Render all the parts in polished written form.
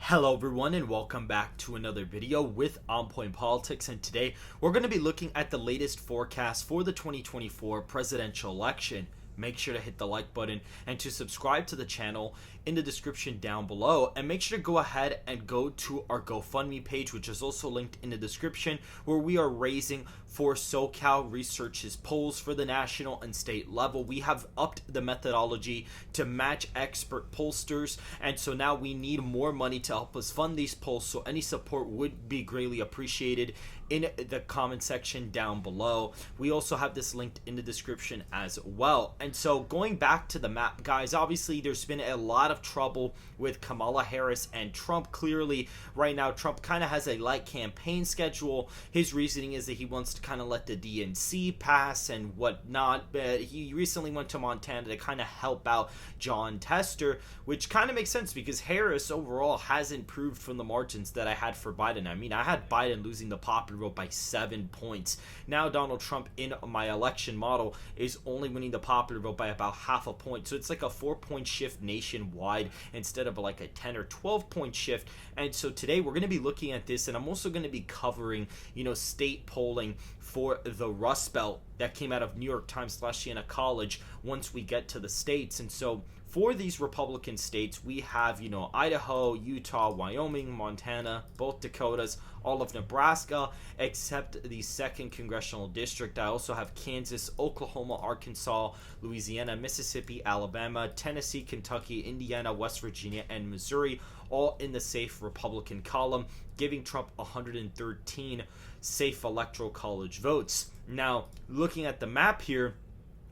Hello everyone and welcome back to another video with On Point Politics, and today we're going to be looking at the latest forecast for the 2024 presidential election. Make sure to hit the like button and to subscribe to the channel in the description down below, and make sure to go ahead and go to our GoFundMe page, which is also linked in the description, where we are raising for SoCal Research's polls for the national and state level. We have upped the methodology to match expert pollsters, and so now we need more money to help us fund these polls, so any support would be greatly appreciated in the comment section down below. We also have this linked in the description as well. And so going back to the map, guys, obviously there's been a lot of trouble with Kamala Harris and Trump. Clearly right now Trump kind of has a light campaign schedule. His reasoning is that he wants to kind of let the DNC pass and whatnot, but he recently went to Montana to kind of help out Jon Tester, which kind of makes sense because Harris overall has improved from the margins that I had for Biden. I mean, I had Biden losing the popular vote by 7 points. Now Donald Trump in my election model is only winning the popular vote by about half a point. So it's like a 4-point shift nationwide instead of like a 10 or 12 point shift. And so today we're going to be looking at this, and I'm also going to be covering, state polling for the Rust Belt that came out of New York Times / Siena College once we get to the states. And so for these Republican states, we have, Idaho, Utah, Wyoming, Montana, both Dakotas, all of Nebraska, except the 2nd Congressional District. I also have Kansas, Oklahoma, Arkansas, Louisiana, Mississippi, Alabama, Tennessee, Kentucky, Indiana, West Virginia, and Missouri, all in the safe Republican column, giving Trump 113 safe electoral college votes. Now, looking at the map here,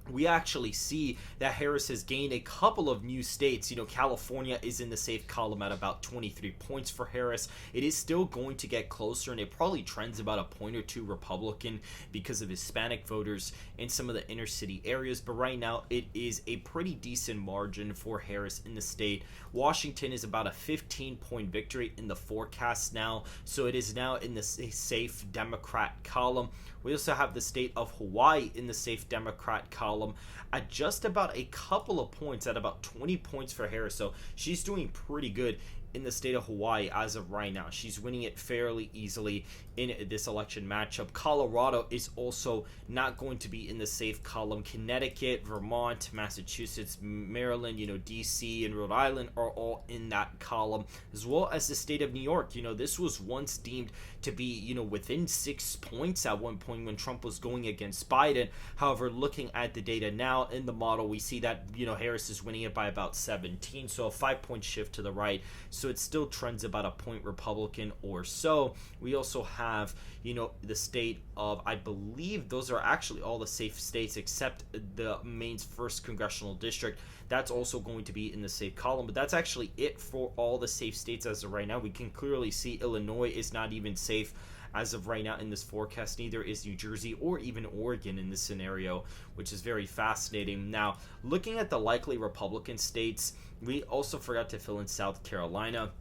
we actually see that Harris has gained a couple of new states. California is in the safe column at about 23 points for Harris. It is still going to get closer, and it probably trends about a point or two Republican because of Hispanic voters in some of the inner city areas. But right now, it is a pretty decent margin for Harris in the state. Washington is about a 15-point victory in the forecast now, so it is now in the safe Democrat column. We also have the state of Hawaii in the safe Democrat column at just about a couple of points, at about 20 points for Harris. So she's doing pretty good in the state of Hawaii as of right now. She's winning it fairly easily in this election matchup. Colorado is also not going to be in the safe column. Connecticut, Vermont, Massachusetts, Maryland, DC and Rhode Island are all in that column, as well as the state of New York. This was once deemed to be, within 6 points at one point when Trump was going against Biden. However, looking at the data now in the model, we see that, Harris is winning it by about 17, so a 5-point shift to the right. So it still trends about a point Republican or so. We also have, the state of, I believe those are actually all the safe states except the Maine's 1st Congressional District. That's also going to be in the safe column, but that's actually it for all the safe states as of right now. We can clearly see Illinois is not even safe as of right now in this forecast. Neither is New Jersey or even Oregon in this scenario, which is very fascinating. Now, looking at the likely Republican states, we also forgot to fill in South Carolina.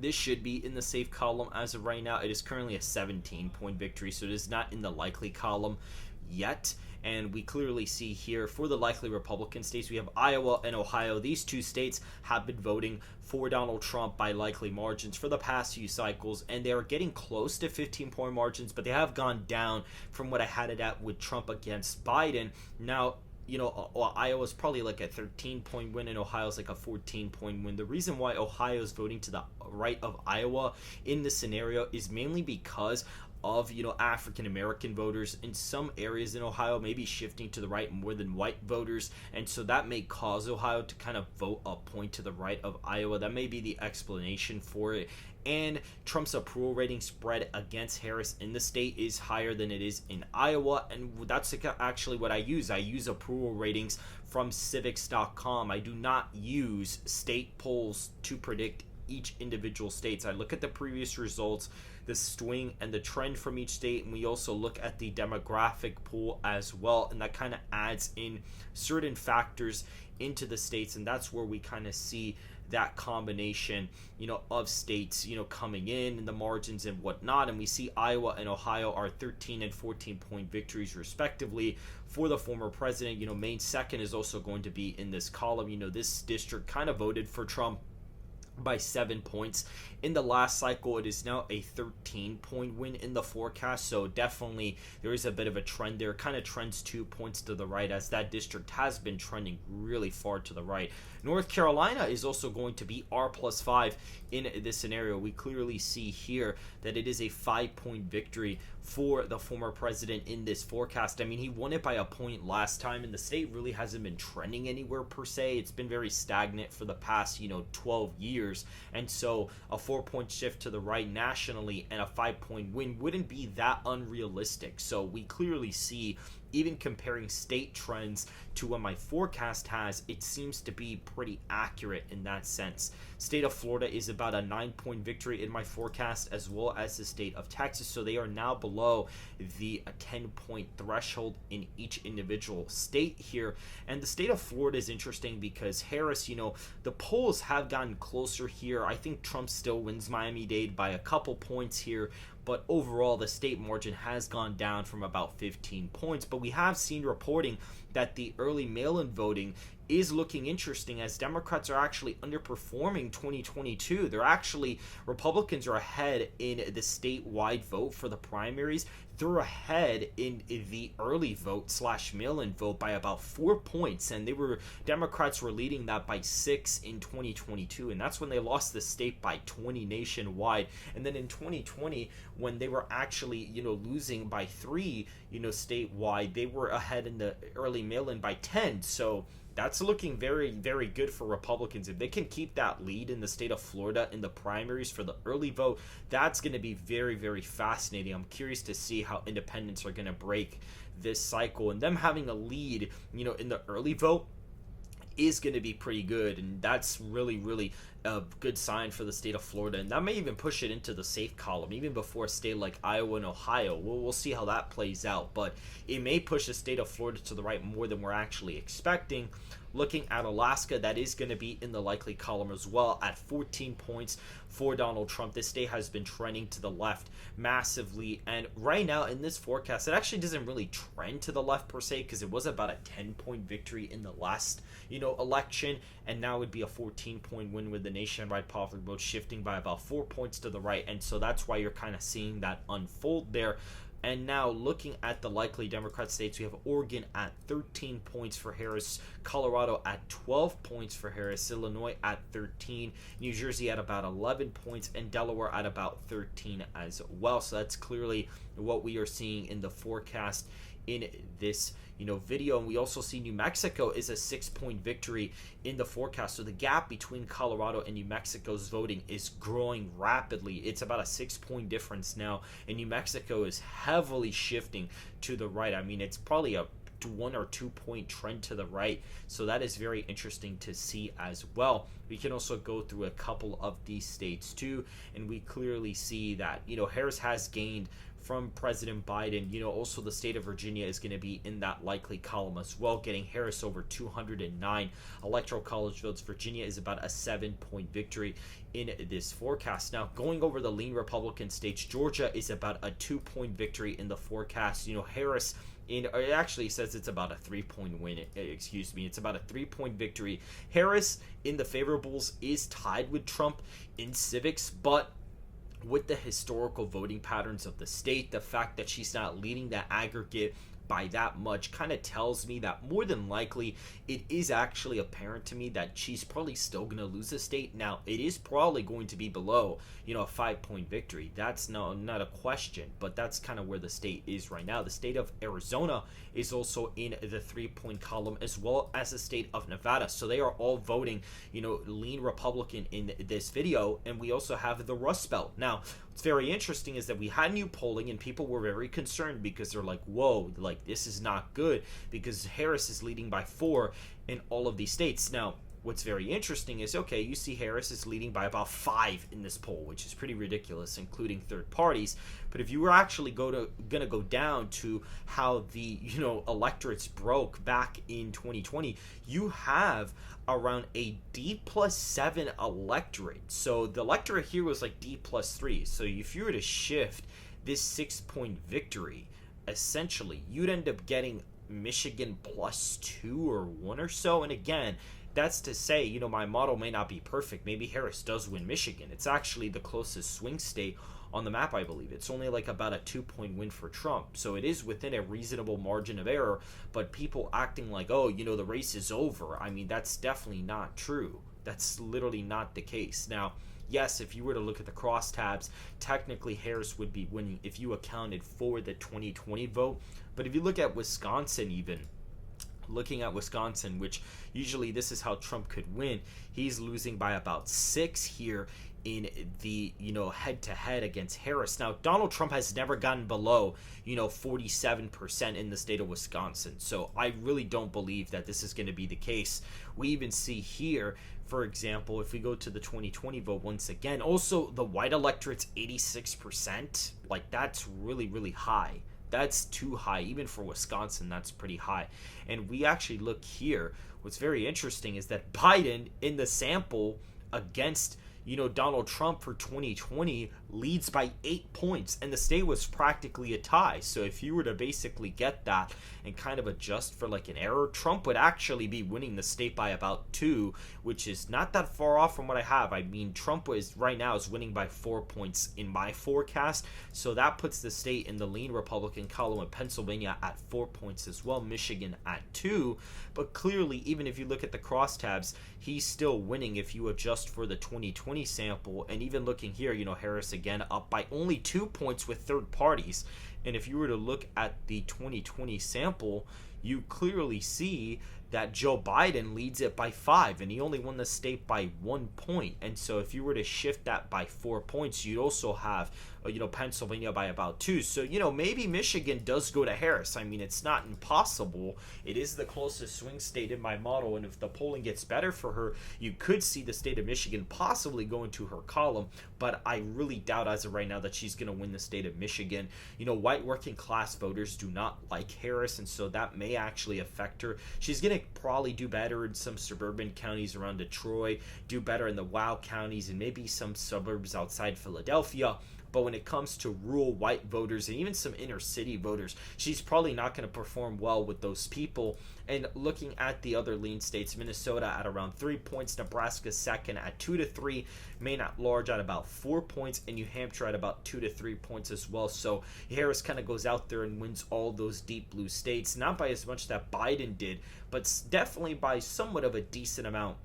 This should be in the safe column as of right now. It is currently a 17-point victory, so it is not in the likely column yet. And we clearly see here for the likely Republican states, we have Iowa and Ohio. These two states have been voting for Donald Trump by likely margins for the past few cycles, and they are getting close to 15-point margins, but they have gone down from what I had it at with Trump against Biden. Now, Iowa's probably like a 13-point win, and Ohio's like a 14-point win. The reason why Ohio's voting to the right of Iowa in this scenario is mainly because of, African American voters in some areas in Ohio maybe shifting to the right more than white voters, and so that may cause Ohio to kind of vote a point to the right of Iowa. That may be the explanation for it. And Trump's approval rating spread against Harris in the state is higher than it is in Iowa, and that's actually what I use. I use approval ratings from civics.com. I do not use state polls to predict each individual states. I look at the previous results, the swing and the trend from each state, and we also look at the demographic pool as well, and that kind of adds in certain factors into the states, and that's where we kind of see that combination, of states, coming in the margins and whatnot. And we see Iowa and Ohio are 13 and 14-point victories respectively for the former president. Maine 2nd is also going to be in this column. This district kind of voted for Trump by 7 points. In the last cycle, it is now a 13-point win in the forecast, so definitely there is a bit of a trend there. Kind of trends 2 points to the right, as that district has been trending really far to the right. North Carolina is also going to be R+5 in this scenario. We clearly see here that it is a 5-point victory for the former president in this forecast. I mean, he won it by a point last time, and the state really hasn't been trending anywhere per se. It's been very stagnant for the past 12 years, and so a 4-point shift to the right nationally and a 5-point win wouldn't be that unrealistic. So we clearly see, even comparing state trends to what my forecast has, it seems to be pretty accurate in that sense. State of Florida is about a 9-point victory in my forecast, as well as the state of Texas. So they are now below the 10-point threshold in each individual state here. And the state of Florida is interesting because Harris, the polls have gotten closer here. I think Trump still wins Miami-Dade by a couple points here, but overall the state margin has gone down from about 15 points. But we have seen reporting that the early mail-in voting is looking interesting, as Democrats are actually underperforming 2022. Republicans are ahead in the statewide vote for the primaries. They're ahead in the early vote / mail-in vote by about 4 points, and Democrats were leading that by 6 in 2022, and that's when they lost the state by 20 nationwide. And then in 2020, when they were actually losing by 3 statewide, they were ahead in the early mail-in by 10. So that's looking very, very good for Republicans. If they can keep that lead in the state of Florida in the primaries for the early vote, that's going to be very, very fascinating. I'm curious to see how independents are going to break this cycle, and them having a lead, in the early vote is going to be pretty good, and that's really, really a good sign for the state of Florida, and that may even push it into the safe column, even before a state like Iowa and Ohio. We'll see how that plays out, but it may push the state of Florida to the right more than we're actually expecting. Looking at Alaska, that is going to be in the likely column as well at 14 points for Donald Trump. This state has been trending to the left massively, and right now in this forecast, it actually doesn't really trend to the left per se, because it was about a 10-point victory in the last election, and now it would be a 14-point win with the nationwide popular vote shifting by about 4 points to the right, and so that's why you're kind of seeing that unfold there. And now looking at the likely Democrat states, we have Oregon at 13 points for Harris, Colorado at 12 points for Harris, Illinois at 13, New Jersey at about 11 points, and Delaware at about 13 as well. So that's clearly what we are seeing in the forecast in this video. And we also see New Mexico is a 6-point victory in the forecast. So the gap between Colorado and New Mexico's voting is growing rapidly. It's about a 6-point difference now, and New Mexico is heavily shifting to the right. I mean, it's probably a 1 or 2 point trend to the right, so that is very interesting to see as well. We can also go through a couple of these states too, and we clearly see that Harris has gained from President Biden. Also the state of Virginia is going to be in that likely column as well, getting Harris over 209 electoral college votes. Virginia is about a 7-point victory in this forecast. Now, going over the lean Republican states, Georgia is about a 2-point victory in the forecast. Harris, it actually says it's about a 3-point win. It's about a 3-point victory. Harris in the favorables is tied with Trump in civics, but with the historical voting patterns of the state, the fact that she's not leading that aggregate by that much kind of tells me that more than likely it is actually apparent to me that she's probably still going to lose the state. Now, it is probably going to be below a 5-point victory. That's not a question, but that's kind of where the state is right now. The state of Arizona is also in the 3-point column, as well as the state of Nevada. So they are all voting lean Republican in this video. And we also have the Rust Belt. Now, what's very interesting is that we had new polling, and people were very concerned because they're like, whoa, this is not good, because Harris is leading by 4 in all of these states. Now, what's very interesting is, okay, you see Harris is leading by about 5 in this poll, which is pretty ridiculous, including third parties. But if you were actually going to go down to how the electorates broke back in 2020, you have around a D+7 electorate. So the electorate here was like D+3. So if you were to shift this 6-point victory, essentially you'd end up getting Michigan +2 or 1 or so. And again, that's to say, my model may not be perfect. Maybe Harris does win Michigan. It's actually the closest swing state on the map, I believe. It's only like about a 2-point win for Trump. So it is within a reasonable margin of error, but people acting like, oh, the race is over. I mean, that's definitely not true. That's literally not the case. Now, yes, if you were to look at the crosstabs, technically Harris would be winning if you accounted for the 2020 vote. But if you look at Wisconsin, even looking at Wisconsin, which usually this is how Trump could win, he's losing by about 6 here in the head-to-head against Harris. Now, Donald Trump has never gotten below 47% in the state of Wisconsin, so I really don't believe that this is going to be the case. We even see here, for example, if we go to the 2020 vote once again, also the white electorate's 86%. Like, that's really, really high. That's too high. Even for Wisconsin, that's pretty high. And we actually look here, what's very interesting is that Biden in the sample against Donald Trump for 2020 leads by 8 points, and the state was practically a tie. So if you were to basically get that and kind of adjust for like an error, Trump would actually be winning the state by about 2, which is not that far off from what I have. I mean, Trump is right now is winning by 4 points in my forecast, so that puts the state in the lean Republican column, with Pennsylvania at 4 points as well, Michigan at 2. But clearly, even if you look at the crosstabs, he's still winning if you adjust for the 2020 sample. And even looking here, Harris again up by only 2 points with third parties. And if you were to look at the 2020 sample, you clearly see that Joe Biden leads it by 5, and he only won the state by 1 point. And so if you were to shift that by 4 points, you'd also have Pennsylvania by about 2. So maybe Michigan does go to Harris. I mean, it's not impossible. It is the closest swing state in my model, and if the polling gets better for her, you could see the state of Michigan possibly go into her column. But I really doubt as of right now that she's going to win the state of Michigan. White working class voters do not like Harris, and so that may actually affect her. She's going to probably do better in some suburban counties around Detroit, do better in the WOW counties, and maybe some suburbs outside Philadelphia. But when it comes to rural white voters and even some inner city voters, she's probably not going to perform well with those people. And looking at the other lean states, Minnesota at around 3 points, Nebraska second at 2 to 3, Maine at large at about 4 points, and New Hampshire at about 2 to 3 points as well. So Harris kind of goes out there and wins all those deep blue states, not by as much that Biden did, but definitely by somewhat of a decent amount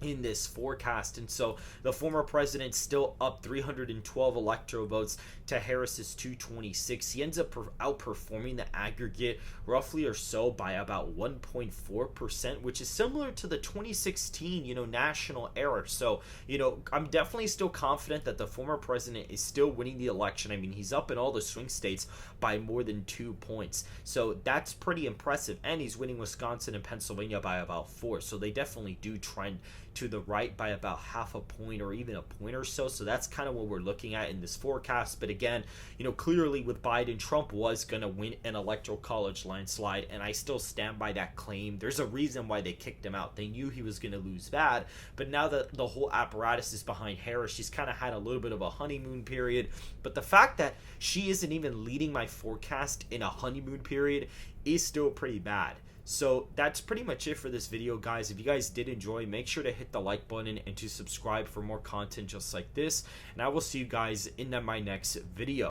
in this forecast. And so the former president still up 312 electoral votes to Harris's 226. He ends up outperforming the aggregate roughly or so by about 1.4%, which is similar to the 2016 national error. So I'm definitely still confident that the former president is still winning the election. I mean, he's up in all the swing states by more than 2 points, so that's pretty impressive. And he's winning Wisconsin and Pennsylvania by about 4, so they definitely do trend to the right by about half a point or even a point or so. So that's kind of what we're looking at in this forecast. But again, clearly with Biden, Trump was going to win an electoral college landslide, and I still stand by that claim. There's a reason why they kicked him out. They knew he was going to lose bad, but now that the whole apparatus is behind Harris, she's kind of had a little bit of a honeymoon period. But the fact that she isn't even leading my forecast in a honeymoon period is still pretty bad. So that's pretty much it for this video, guys. If you guys did enjoy, make sure to hit the like button and to subscribe for more content just like this. And I will see you guys in my next video.